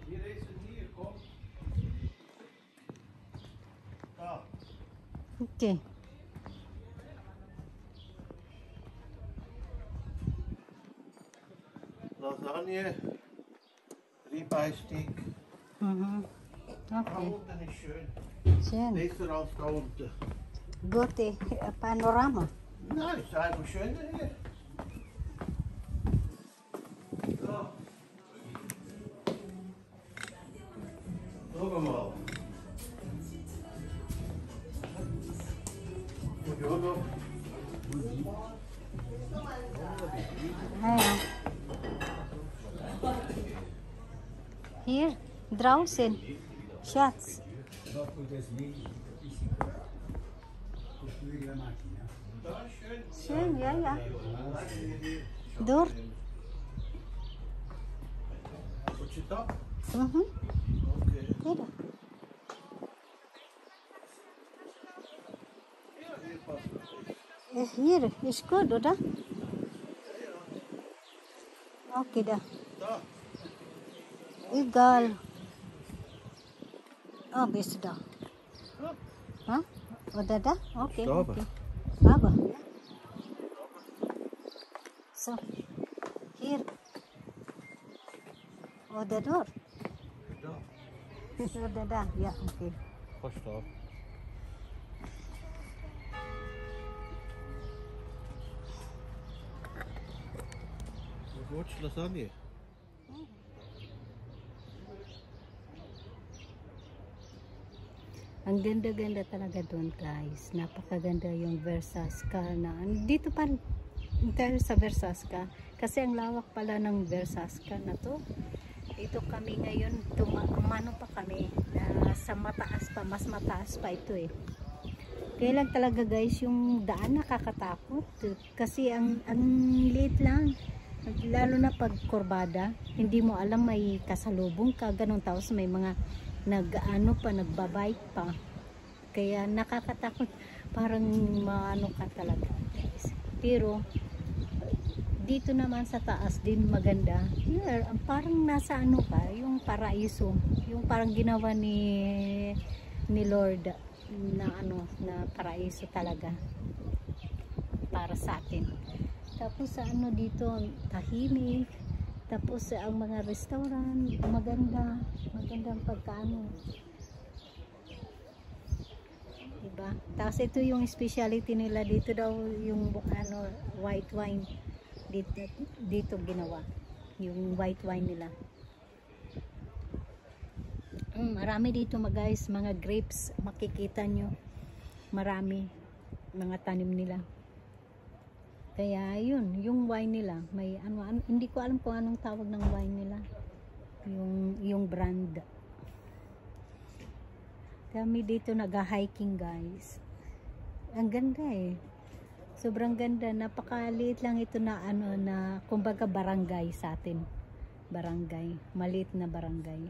Hier is het hier, kom. Daar. Oké. Lasagne, Ribeye-Stick. Okay. Unten ist schön. Schön. Besser als da unten. Gute Panorama. Nein, ist einfach schöner hier. So. Schau mal. Buongiorno. Ayan. Hier, draußen. Schatz. Schön, ja, ja. Dort. Wat zit dat? Mhm. Oké. Hier. Ja, hier past het. Hier, ist gut, oder? Okay, da. Da. Egal. Oh, bist du da? Ja. Huh? Oder da? Okay. Stoppen. Okay. Aber. So. Hier. Oder dort. Da. Oder da. Ja, okay. Vast daar. Wat lasagne? Ang ganda-ganda talaga doon, guys. Napakaganda yung Versasca na. Dito pa tayo sa Versasca. Kasi ang lawak pala ng Versasca na to. Dito kami ngayon, umano pa kami. Sa mataas pa, mas mataas pa ito eh. Kaya lang talaga guys, yung daan nakakatakot. Kasi ang liit lang. Lalo na pag kurbada, hindi mo alam may kasalubong ka, ganun, tapos may mga nagbabike pa, kaya nakakatakot, parang maano ka talaga guys. Pero dito naman sa taas din maganda. Here, parang nasa ano ka, yung paraiso, yung parang ginawa ni Lord na ano, na paraiso talaga para sa atin. Tapos sa ano dito, tahimik. Tapos ang mga restaurant, magandang pagkaano. Diba? Tapos ito yung specialty nila dito daw, yung ano, white wine. Dito ginawa. Yung white wine nila. Marami dito guys, mga grapes, makikita nyo. Marami mga tanim nila. Kaya yun, yung wine nila, may ano, hindi ko alam kung anong tawag ng wine nila. Yung brand. Kami dito nag-hiking guys. Ang ganda eh. Sobrang ganda, napakaliit lang ito na ano, na kumbaga barangay sa atin. Barangay, maliit na barangay.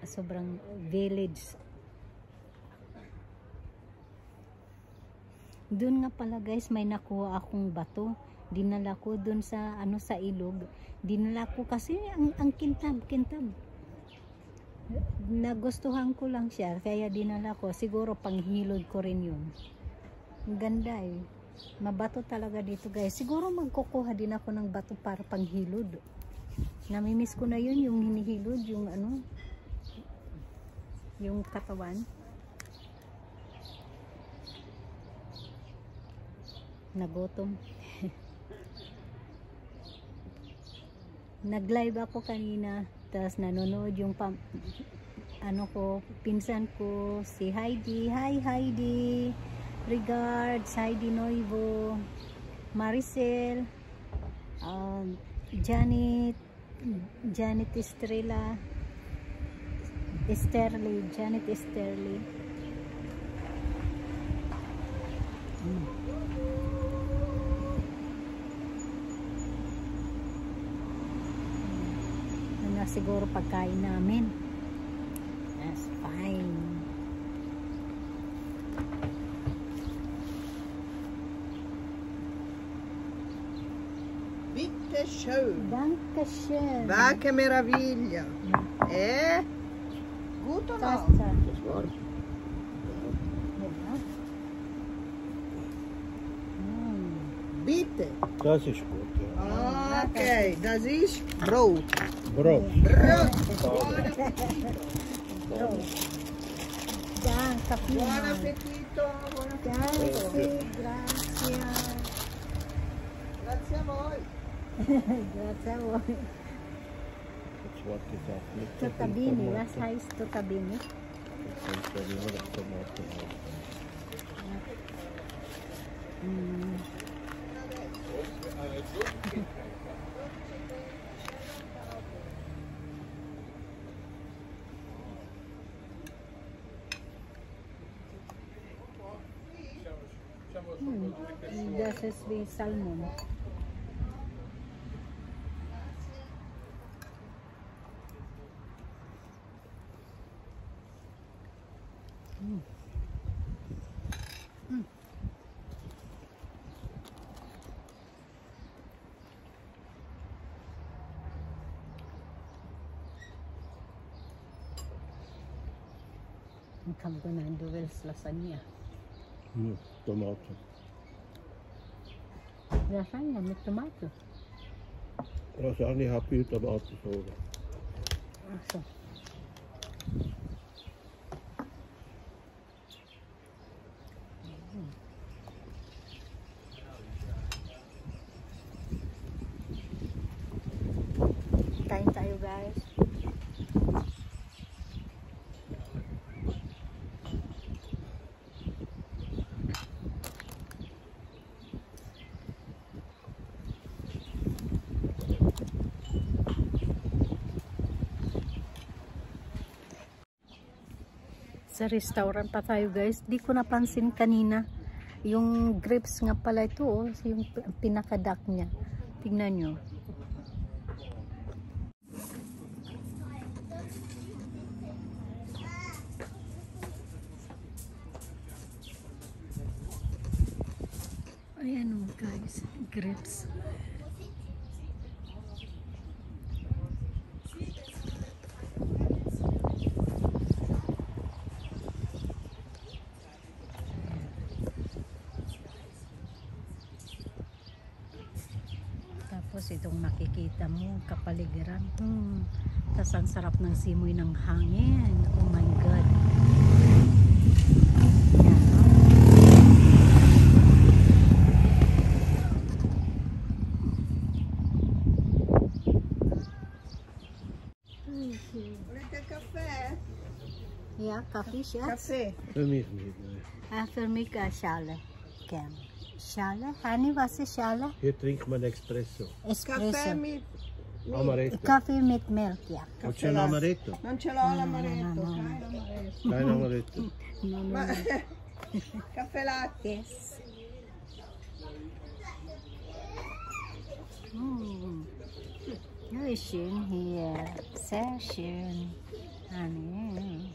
Sobrang village. Doon nga pala guys, may nakuha akong bato. dinala ko dun sa ano sa ilog. Dinala ko kasi ang kintab. Nagustuhan ko lang siya kaya dinala ko. Siguro panghilod ko rin yun. Ang ganda eh. Mabato talaga dito guys. Siguro magkukuha din ako ng bato para panghilod. Namimiss ko na yun, yung hinihilod, yung ano, yung katawan. Nagutom. Nag-live ako kanina, tapos nanonood yung ano ko, pinsan ko, si Heidi. Hi Heidi! Regards, Heidi Noivo, Maricel, Janet Estrella, Janet Esterly. Ano siguro pagkain namin. That's fine. Bitte schön. Dankeschön. Va che meraviglia. Gut oder Das, not? Das war. ja. Bitte. Das ist gut, ja. Okay, das ist Brot. Brot. Brot. Danke Buon vielmals. appetito. Buon appetito. Grazie, grazie. Grazie a voi. Grazie a voi. Jetzt warte ich auf mich. Totabini, was heißt Totabini? Jetzt kommt ja die Tomaten raus. Das ist wie Salmon. Ang kampo na duels lasagna. Tomaten. Lasagna mit Tomato. Lasagne hat viel Tomatensauce. Ach so. Kain tayo guys. Sa restaurant pa tayo guys. Di ko napansin kanina. Yung grapes nga pala ito. Oh, yung pinakadak niya. Tingnan nyo. Ayan o guys. Grapes. Tapos itong nakikita mo, kapaligiran. Tapos ang sarap ng simoy ng hangin. Oh my God. Volete il caffè? Ja, Kaffee, Schatz? Caffè. Für mich nicht. Ne. Für mich Schale. Gern. Schale? Hani, was ist Schale? Hier trinkt man Espresso. Caffè Espresso. mit... Amaretto. Kaffee mit Milch, ja. Non c'è l'amaretto? Non ce l'ho l'amaretto, no. dai l'amaretto. Kein Amaretto. No, no, Ma... no. Caffè latte. Yes. Ja, ist schön hier. Sehr schön. Anne.